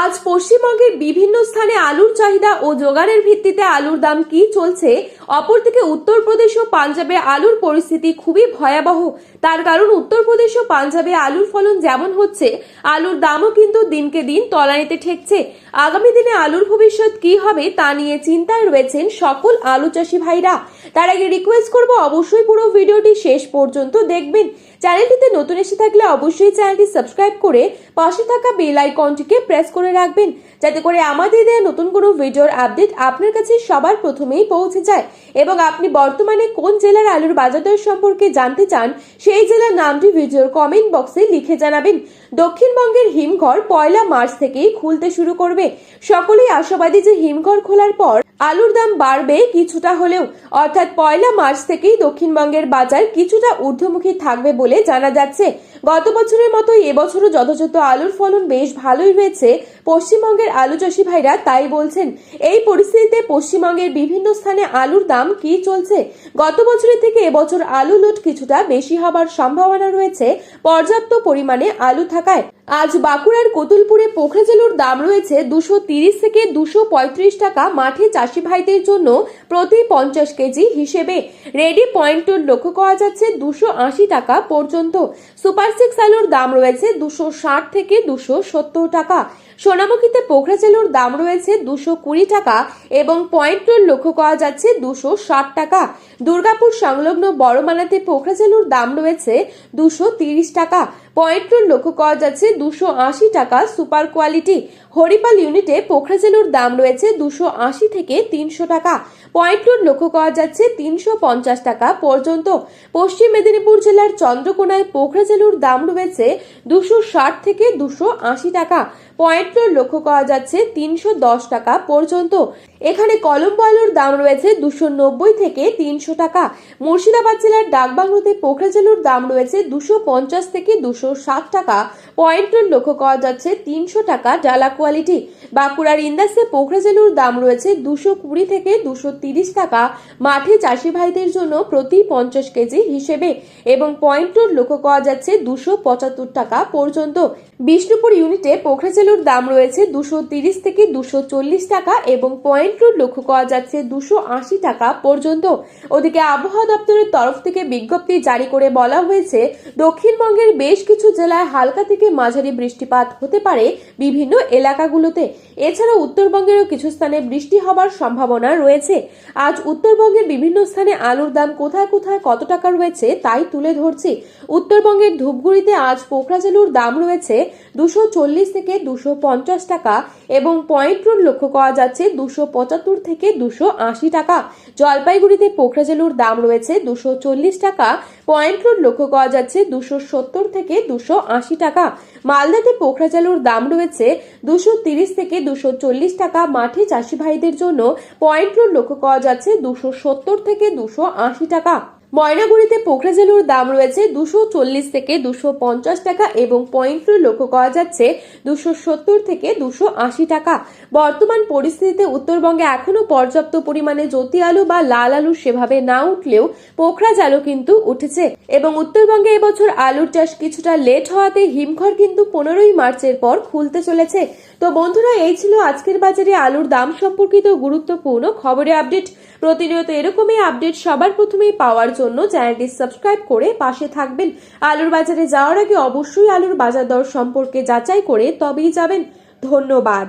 আজ পশ্চিমবঙ্গের বিভিন্ন স্থানে আলুর চাহিদা ও জোগানের ভিত্তিতে আলুর দাম কি চলছে। অপরদিকে উত্তরপ্রদেশ ও পাঞ্জাবে আলুর পরিস্থিতি খুবই ভয়াবহ। তার কারণ উত্তরপ্রদেশ ও পাঞ্জাবে আলুর ফলন যেমন হচ্ছে, আলুর দামও কিন্তু দিনকে দিন তলানিতে ঠেকছে। আগামী দিনে আলুর ভবিষ্যৎ কি হবে তা নিয়ে চিন্তায় রয়েছেন সকল আলু চাষী ভাইরা। তার আগে রিকোয়েস্ট করব, অবশ্যই পুরো ভিডিওটি শেষ পর্যন্ত দেখবেন। চ্যানেলটিতে নতুন এসে থাকলে অবশ্যই চ্যানেলটি সাবস্ক্রাইব করে পাশে থাকা বেল আইকনটিকে প্রেস করে রাখবেন, যাতে করে আমাদের দেওয়া নতুন কোনো ভিডিওর আপডেট আপনার কাছে সবার প্রথমেই পৌঁছে যায়। এবং আপনি বর্তমানে কোন জেলার আলুর বাজার দর সম্পর্কে জানতে চান, সেই জেলার নামটি ভিডিওর কমেন্ট বক্সে লিখে জানাবেন। দক্ষিণবঙ্গের হিমঘর 1 মার্চ থেকেই খুলতে শুরু করবে। সকলেই আশাবাদী যে হিমঘর খোলার পর আলুর দাম বাড়বে কিছুটা হলেও, অর্থাৎ 1 মার্চ থেকেই দক্ষিণবঙ্গের বাজার কিছুটা ঊর্ধ্বমুখী থাকবে বলে জানা যাচ্ছে। গত বছরের মতো এবছরও যথাযথ আলুর ফলন বেশ ভালোই রয়েছে পশ্চিমবঙ্গের আলু চাষী ভাইরা তাই বলছেন। এই পরিস্থিতিতে পশ্চিমবঙ্গের বিভিন্ন স্থানে আলুর দাম কি চলছে, গত বছরের থেকে এবছর আলু লোড কিছুটা বেশি হবার সম্ভাবনা রয়েছে পর্যাপ্ত পরিমাণে আলু থাকায়। আজ বাঁকুড়ার কতুলপুরে পোখরাজেলুর দাম রয়েছে 230 থেকে 235 টাকা মাঠে চাষি ভাইদের জন্য প্রতি 50 কেজি হিসেবে। রেডি পয়েন্টুর লক্ষ্য করা যাচ্ছে 280 টাকা পর্যন্ত। সুপার 6 আলুর দাম রয়েছে 260 থেকে 270 টাকা। সোনামুখীতে পোখরাজেলুর দাম রয়েছে 220 টাকা এবং পয়েন্টুর লক্ষ্য করা যাচ্ছে 260 টাকা। দুর্গাপুর সংলগ্ন বড়মানাতে পোখরাজেলুর দাম রয়েছে 230 টাকা, পয়েন্টুর লক্ষ্য করা যাচ্ছে 280 টাকা সুপার কোয়ালিটি। হরিপাল ইউনিটে পোখরাজেলুর দাম রয়েছে 280 থেকে 300 টাকা, পয়েন্টুর লক্ষ্য করা যাচ্ছে 350 টাকা পর্যন্ত। পশ্চিম মেদিনীপুর জেলার চন্দ্রকোনায় পোখরাজেলুর দাম রয়েছে 260 থেকে 280 টাকা, পয়েন্টুর লক্ষ্য করা যাচ্ছে 310 টাকা পর্যন্ত। এখানে কলম্বো আলুর দাম রয়েছে 290 থেকে 300 টাকা। মুর্শিদাবাদ জেলার ডাকবাংলোতে পোখরাজেলুর দাম রয়েছে 250 থেকে 260 টাকা, পয়েন্টুর লক্ষ্য করা যাচ্ছে 300 টাকা ডালা কোয়ালিটি। বাঁকুড়ার ইন্দাসে পোখরাজেলুর দাম রয়েছে 220 থেকে 230 টাকা মাঠে চাষি ভাইদের জন্য প্রতি 50 কেজি হিসেবে এবং পয়েন্টুর লক্ষ্য করা যাচ্ছে 275 টাকা পর্যন্ত। বিষ্ণুপুর ইউনিটে পোখরাজেলুর দাম রয়েছে 230 থেকে 240 টাকা এবং পয়েন্টুর লক্ষ্য করা যাচ্ছে 280 টাকা পর্যন্ত। ওদিকে আবহাওয়া দপ্তরের তরফ থেকে বিজ্ঞপ্তি জারি করে বলা হয়েছে, দক্ষিণবঙ্গের বেশ কিছু জেলায় হালকা থেকে মাঝারি বৃষ্টিপাত হতে পারে বিভিন্ন এলাকাগুলোতে। এছাড়াও উত্তরবঙ্গেরও কিছু স্থানে বৃষ্টি হবার সম্ভাবনা রয়েছে। আজ উত্তরবঙ্গের বিভিন্ন স্থানে আলুর দাম কোথায় কোথায় কত টাকা রয়েছে তাই তুলে ধরছি। উত্তরবঙ্গের ধূপগুড়িতে আজ পোখরাজেলুর দাম রয়েছে 240 থেকে 250 টাকা এবং পয়েন্টুর লক্ষ্য করা যাচ্ছে 275 থেকে 280 টাকা। জলপাইগুড়িতে পোখরাজেলুর দাম রয়েছে 240 টাকা, পয়েন্টুর লক্ষ্য করা যাচ্ছে 270 থেকে 280 টাকা। মালদাতে পোখরাজেলুর দাম রয়েছে 230 থেকে 240 টাকা মাঠে চাষি ভাইদের জন্য, পয়েন্টুর লক্ষ্য করা যাচ্ছে 270 থেকে 280 টাকা। ময়নাগুড়িতে পোখরাজেলুর দাম রয়েছে 240 থেকে 250 টাকা এবং পয়েন্টুর লক্ষ্য করা যাচ্ছে 270 থেকে 280 টাকা। বর্তমান পরিস্থিতিতে উত্তরবঙ্গে এখনো পর্যাপ্ত পরিমাণে জ্যোতি আলু বা লাল আলু সেভাবে না উঠলেও পোখরাজ আলু কিন্তু উঠেছে এবং উত্তরবঙ্গে এবছর আলুর চাষ কিছুটা লেট হওয়াতে হিমঘর কিন্তু 15 মার্চের পর খুলতে চলেছে। তো বন্ধুরা, এই ছিল আজকের বাজারে আলুর দাম সম্পর্কিত গুরুত্বপূর্ণ খবরের আপডেট। প্রতিনিয়ত এরকমই আপডেট সবার প্রথমেই পাওয়ার জন্য চ্যানেলটি সাবস্ক্রাইব করে পাশে থাকবেন। আলুর বাজারে যাওয়ার আগে অবশ্যই আলুর বাজার দর সম্পর্কে যাচাই করে তবেই যাবেন। ধন্যবাদ।